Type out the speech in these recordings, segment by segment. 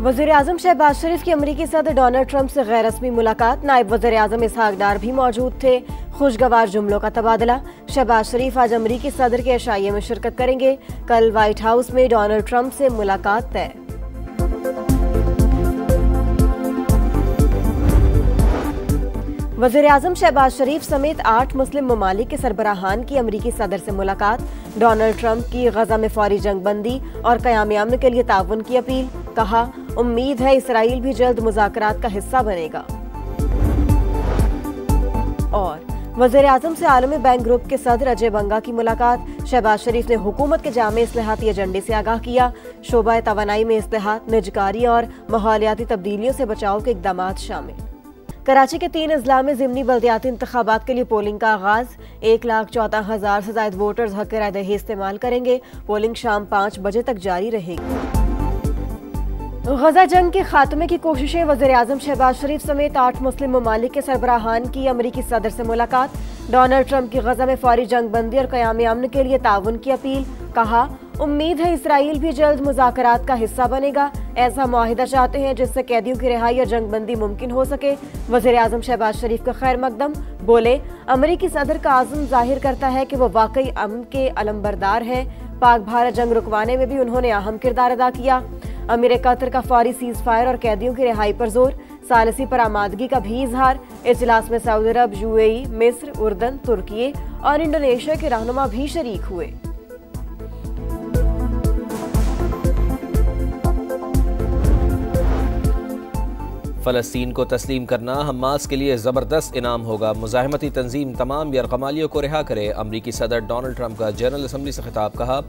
वज़ीर-ए-आज़म शहबाज शरीफ की अमरीकी सदर डोनाल्ड ट्रंप से गैर रस्मी मुलाकात। नायब वज़ीर-ए-आज़म इसहाक डार भी मौजूद थे। खुशगवार जुमलों का तबादला। शहबाज शरीफ आज अमरीकी सदर के अशाइये में शिरकत करेंगे। कल व्हाइट हाउस में डोनाल्ड ट्रंप से मुलाकात तय। वज़ीर-ए-आज़म शहबाज शरीफ समेत 8 मुस्लिम ममालिक के सरबराहान की अमरीकी सदर से मुलाकात। डोनाल्ड ट्रंप की गजा में फौरी जंगबंदी और क़याम अमन के लिए ताउन की अपील। कहा, उम्मीद है इसराइल भी जल्द मुज़ाकरात का हिस्सा बनेगा। और वज़ीर-ए-आज़म से आलमी बैंक ग्रुप के सदर अजय बंगा की मुलाकात। शहबाज शरीफ ने हुकूमत के जामे इस्लाहाती एजेंडे से आगाह किया। शोबा तवानाई में इस्लाहात, निजकारी और माहौलियाती तब्दीलियों से बचाव के इक़दाम शामिल। कराची के 3 अजला में ज़िमनी बल्दियाती इंतखाबात के लिए पोलिंग का आगाज। 1,14,000 से ज़ायद वोटर्स हक़ राय दही इस्तेमाल करेंगे। पोलिंग शाम 5 बजे तक जारी रहेगी। गजा जंग के खात्मे की कोशिशें। वज़ीर-ए-आज़म शहबाज शरीफ समेत 8 मुस्लिम ममालिक के सरबराहान की अमरीकी सदर से मुलाकात। डोनाल्ड ट्रंप की गजा में फौरी जंगबंदी और क़याम अमन के लिए ताउन की अपील। कहा, उम्मीद है इसराइल भी जल्द मुज़ाकरात का हिस्सा बनेगा। ऐसा मुआहिदा चाहते हैं जिससे कैदियों की रिहाई और जंगबंदी मुमकिन हो सके। वज़ीर-ए-आज़म शहबाज शरीफ का खैर मकदम। बोले, अमरीकी सदर का आज़म जाहिर करता है कि वो वाकई अमन के अलमबरदार हैं। पाक भारत जंग रुकवाने में भी उन्होंने अहम किरदार अदा किया। अमीर कतर का फौरी सीज फायर और कैदियों की रिहाई पर जोर। सालिसी पर आमादगी का भी इजहार। इजलास में सऊदी अरब, यूएई, मिस्र, उर्दन, तुर्की और इंडोनेशिया के रहनुमा भी शरीक हुए। फ़लस्तीन को तस्लीम करना हमास के लिए ज़बरदस्त इनाम होगा। मुज़ाहिमती तंजीम तमाम यरगमालियों को रिहा करे। अमरीकी सदर डोनाल्ड ट्रंप का जनरल असम्बली से खिताब। कहा,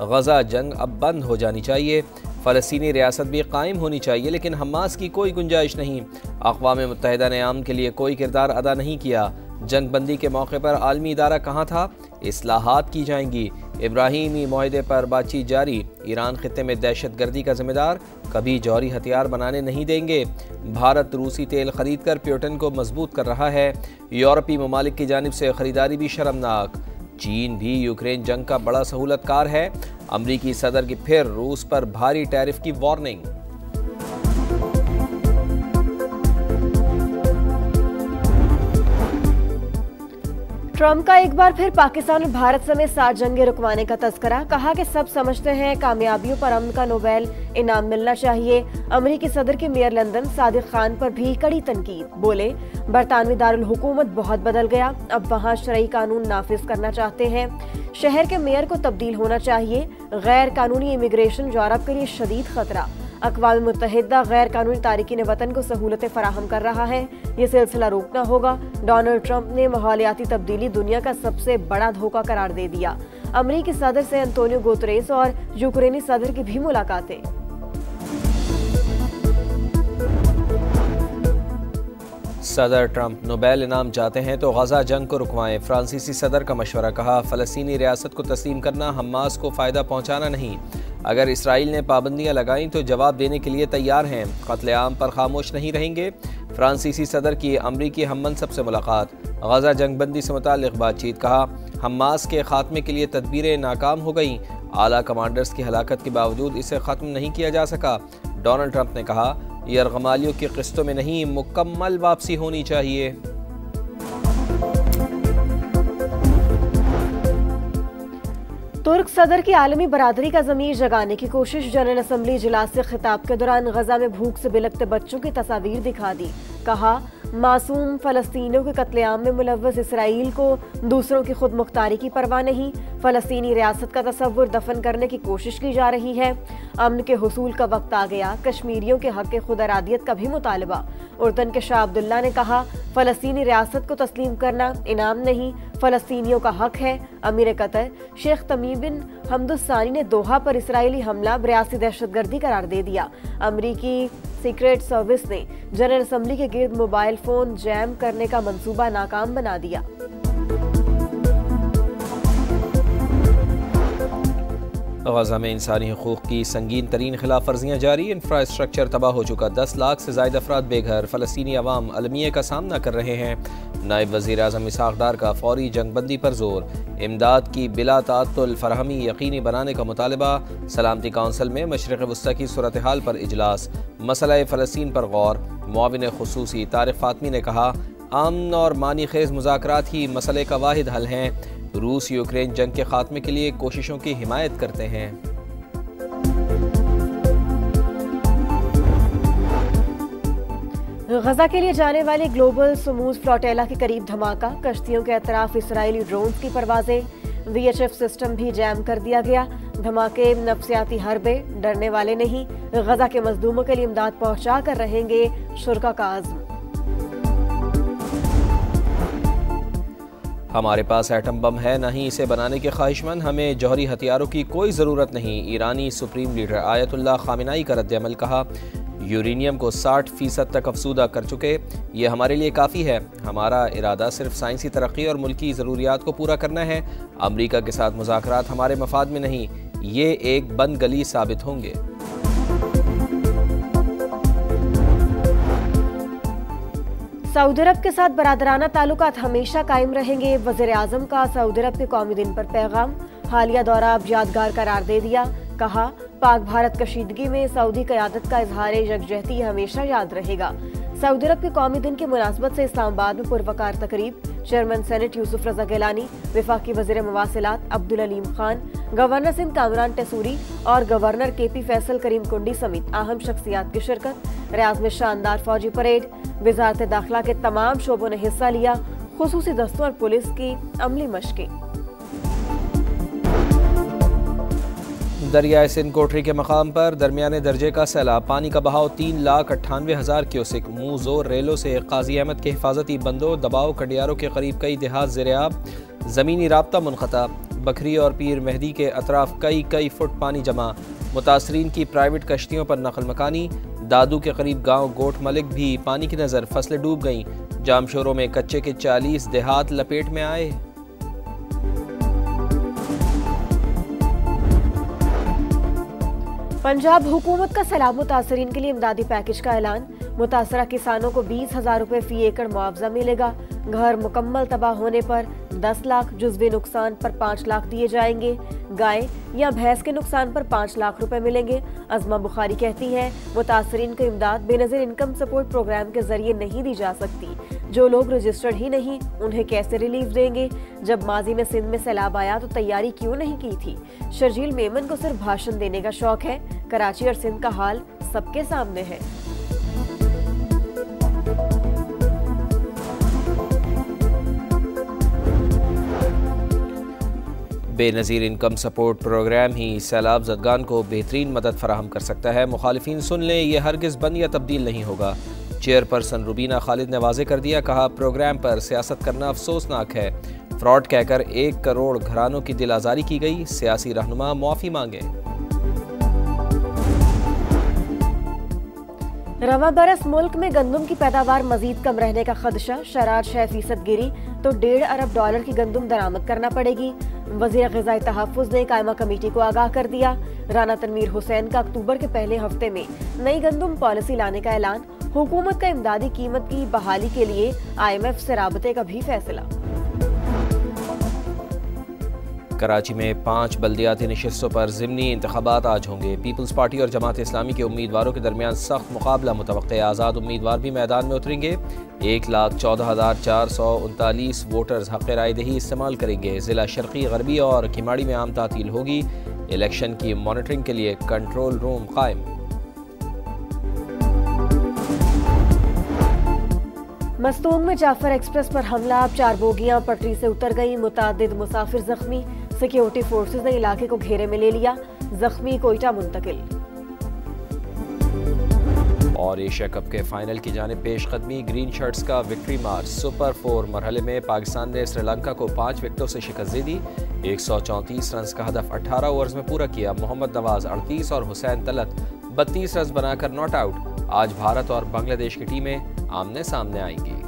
गजा जंग अब बंद हो जानी चाहिए। फ़लस्तीनी रियासत भी कायम होनी चाहिए, लेकिन हमास की कोई गुंजाइश नहीं। अक़वाम मुत्तहिदा ने आम के लिए कोई किरदार अदा नहीं किया। जंग बंदी के मौके पर आलमी इदारा कहाँ था? इस्लाहात की जाएंगी। इब्राहीमी मुआहदे पर बातचीत जारी। ईरान खित्ते में दहशत गर्दी का जिम्मेदार, कभी जौहरी हथियार बनाने नहीं देंगे। भारत रूसी तेल खरीद कर प्यूटन को मजबूत कर रहा है। यूरोपीय ममालिक की जानिब से खरीदारी भी शर्मनाक। चीन भी यूक्रेन जंग का बड़ा सहूलतकार है। अमरीकी सदर की फिर रूस पर भारी टैरिफ की वार्निंग। ट्रंप का एक बार फिर पाकिस्तान और भारत समेत 7 जंगें रुकवाने का तस्करा। कहा कि सब समझते हैं कामयाबियों पर अमन का नोबेल इनाम मिलना चाहिए। अमरीकी सदर के मेयर लंदन सादिक खान पर भी कड़ी तनकीद। बोले, बरतानवी दारुल हुकूमत बहुत बदल गया, अब वहाँ शरई कानून नाफिज करना चाहते हैं। शहर के मेयर को तब्दील होना चाहिए। गैर कानूनी इमिग्रेशन यूरोप के लिए शदीद खतरा। अक़वाम मुत्तहिदा गैर कानूनी तारिकीन वतन को सहूलतें फराहम कर रहा है। ये सिलसिला रोकना होगा। डोनाल्ड ट्रंप ने माहौलियाती तब्दीली दुनिया का सबसे बड़ा धोखा करार दे दिया। अमरीकी सदर से एंटोनियो गुतेरेस और यूक्रेनी सदर की भी मुलाकातें। सदर ट्रंप नोबेल इनाम चाहते हैं तो गजा जंग को रुकवाएं। फ्रांसीसी सदर का मशवरा। कहा, फ़लस्तीनी रियासत को तस्लीम करना हमास को फ़ायदा पहुँचाना नहीं। अगर इसराइल ने पाबंदियाँ लगाईं तो जवाब देने के लिए तैयार हैं। कत्लेआम पर खामोश नहीं रहेंगे। फ्रांसीसी सदर की अमरीकी हम मनसब से मुलाकात। गजा जंगबंदी से मुताल्लिक़ बातचीत। कहा, हमास के खात्मे के लिए तदबीरें नाकाम हो गईं। आला कमांडर्स की हलाकत के बावजूद इसे ख़त्म नहीं किया जा सका। डोनाल्ड ट्रंप ने कहा, यरगमालियों की किस्तों में नहीं, मुकम्मल वापसी होनी चाहिए। तुर्क सदर की आलमी बरादरी का ज़मीर जगाने की कोशिश। जनरल असम्बली इजलास से खिताब के दौरान गजा में भूख से बिलखते बच्चों की तस्वीर दिखा दी। कहा, मासूम फ़लस्तीनियों के कत्लेआम में मुलव्वस इसराइल को दूसरों की खुद मुख्तारी की परवाह नहीं। फ़लस्तीनी रियासत का तसव्वुर दफन करने की कोशिश की जा रही है। अमन के हुसूल का वक्त आ गया। कश्मीरियों के हक़ खुद अरादियत का भी मुतालबा। उर्दन के शाह अब्दुल्ला ने कहा, फ़लस्तीनी रियासत को तस्लीम करना इनाम नहीं, फ़लस्तीनियों का हक है। अमीर कतर शेख तमीम बिन हमदुस्सानी ने दोहा पर इसराइली हमला रियासती दहशतगर्दी करार दे दिया। अमरीकी सीक्रेट सर्विस ने जनरल असम्बली के गिर्द मोबाइल फोन जैम करने का मंसूबा नाकाम बना दिया। गजा में इंसानी हुकूक की संगीन तरीन खिलाफ वर्जियाँ जारी, इंफ्रास्ट्रक्चर तबाह हो चुका, 10 लाख से ज़ायद अफराद बेघर, फ़लस्तीनी अवाम अलमिया का सामना कर रहे हैं। नायब वज़ीर आज़म इसहाक़ डार का फौरी जंगबंदी पर जोर, इमदाद की बिला ताअत्तुल फराहमी यकीनी बनाने का मुतालबा, सलामती काउंसिल में मशरिक़ वस्ता की सूरत हाल पर इजलास, मसला फ़लस्तीन पर गौर। मुआविन ख़ुसूसी तारिक फ़ातमी ने कहा, अमन और मानी खेज़ मुज़ाकरात ही मसले का वाहिद हल हैं। रूस यूक्रेन जंग के खात्मे के लिए कोशिशों की हिमायत करते हैं। गजा के लिए जाने वाले ग्लोबल सुमूज फ्लोटेला के करीब धमाका, कश्तियों के अतराफ इसराइली ड्रोन्स की परवाजें, VHF सिस्टम भी जैम कर दिया गया। धमाके नफ्सियाती हरबे, डरने वाले नहीं, गजा के मजलूमों के लिए इमदाद पहुंचा कर रहेंगे शुरका का आज़्म। हमारे पास एटम बम है, न ही इसे बनाने के ख्वाहिशमंद, हमें जौहरी हथियारों की कोई ज़रूरत नहीं। ईरानी सुप्रीम लीडर आयतुल्लाह खामेनेई का रद्द-ए-अमल, कहा यूरेनियम को 60% तक अफसूदा कर चुके, ये हमारे लिए काफ़ी है। हमारा इरादा सिर्फ साइंसी तरक्की और मुल्की ज़रूरियात को पूरा करना है। अमरीका के साथ मुज़ाकरात हमारे मफाद में नहीं, ये एक बंद गली साबित होंगे। सऊदी अरब के साथ बरादराना ताल्लुकात हमेशा कायम रहेंगे, वज़ीर आज़म का सऊदी अरब के कौमी दिन पर पैगाम, हालिया दौरा अब यादगार करार दे दिया। कहा, पाक भारत कशीदगी में सऊदी क़यादत का इजहार यकजहती हमेशा याद रहेगा। सऊदी अरब के कौमी दिन की मुनासबत से इस्लामाबाद में पुरवकार तकरीब, चेयरमैन सेनेट यूसुफ रज़ा गिलानी, वफाकी वज़ीर मवासिलात अब्दुल अलीम खान, गवर्नर सिंध कामरान टेसूरी और गवर्नर KP फैसल करीम कुंडी समेत अहम शख्सियात की शिरकत। रियाद में शानदार फौजी परेड, वजारत दाखिला के तमाम शोबों ने हिस्सा लिया, खुसूसी दस्तों और पुलिस की अमली मशकें। दरियाए सिंध कोटरी के मकाम पर दरमियाने दर्जे का सैलाब, पानी का बहाव 3,98,000 क्यूसिक, मुँह जोर रेलों से काजी अहमद के हिफाजती बंदों, दबाव कंडियारों के करीब कई देहात ज़ेर-ए-आब, ज़मीनी राब्ता मुनक़ता, बखरी और पीर मेहदी के अतराफ कई फुट पानी जमा, मुतासरीन की प्राइवेट कश्तियों पर नकल मकानी, दादू के करीब गांव गोट मलिक भी पानी की नज़र, फसलें डूब गईं, जामशोरों में कच्चे के 40 देहात लपेट में आए। पंजाब हुकूमत का सैलाब मुतासरीन के लिए इमदादी पैकेज का ऐलान, मुतासरा किसानों को 20,000 रुपये फी एकड़ मुआवजा मिलेगा। घर मुकम्मल तबाह होने पर 10 लाख, जुज़वी नुकसान पर 5 लाख दिए जाएंगे। गाय या भैंस के नुकसान पर 5 लाख रुपए मिलेंगे। अज़मा बुखारी कहती हैं, मुतासरीन को इमदाद बेनज़ीर इनकम सपोर्ट प्रोग्राम के जरिए नहीं दी जा सकती। जो लोग रजिस्टर्ड ही नहीं, उन्हें कैसे रिलीफ देंगे? जब माजी में सिंध में सैलाब आया तो तैयारी क्यों नहीं की थी? शर्जील मेमन को सिर्फ भाषण देने का शौक है। कराची और सिंध का हाल सबके सामने है। बेनज़ीर इनकम सपोर्ट प्रोग्राम ही सैलाब ज़दगान को बेहतरीन मदद फराहम कर सकता है। मुखालिफिन सुन लें, यह हरगिज़ बंद या तब्दील नहीं होगा। चेयरपर्सन रुबीना खालिद ने वाज़े कर दिया, कहा प्रोग्राम पर सियासत करना अफसोसनाक है। फ्रॉड कहकर 1 करोड़ घरानों की दिल आज़ारी की गई, सियासी रहनुमा मुआफ़ी मांगे। रवा बरस मुल्क में गंदम की पैदावार मजीद कम रहने का खदशा, शरार 6% गिरी तो $1.5 अरब की गंदम दरामद करना पड़ेगी। वज़ीर ग़िज़ाई तहफ़्फ़ुज़ ने कायमा कमेटी को आगाह कर दिया। राना तनवीर हुसैन का अक्टूबर के पहले हफ्ते में नई गंदम पॉलिसी लाने का ऐलान। हुकूमत का इमदादी कीमत की बहाली के लिए IMF से राबते का भी फैसला। कराची में 5 बल्दियाती नशिस्तों पर ज़िमनी इंतखाबात आज होंगे। पीपल्स पार्टी और जमात इस्लामी के उम्मीदवारों के दरमियान सख्त मुकाबला मुतवक्के। आज़ाद उम्मीदवार भी मैदान में उतरेंगे। 1,14,439 वोटर्स हक़ राय दही इस्तेमाल करेंगे। ज़िला शर्क़ी गरबी और किमाड़ी में आम तातील होगी। इलेक्शन की मॉनिटरिंग के लिए कंट्रोल रूम कायम। मस्तूंग में जाफर एक्सप्रेस पर हमला, अब 4 बोगियां पटरी से उतर गईं, मुतादिद मुसाफिर जख्मी। सिक्योरिटी फोर्सेज ने इलाके को घेरे में ले लिया, जख्मी कोयटा मुंतकिल। और एशिया कप के फाइनल की जानिब पेशकदमी, ग्रीन शर्ट्स का विक्ट्री मार्च। सुपर 4 मरहले में पाकिस्तान ने श्रीलंका को 5 विकेटों से शिकस्त दे दी। 134 रन का हदफ 18 ओवर्स में पूरा किया। मोहम्मद नवाज 38 और हुसैन तलत 32 रन बनाकर नॉट आउट। आज भारत और बांग्लादेश की टीमें आमने सामने आएंगी।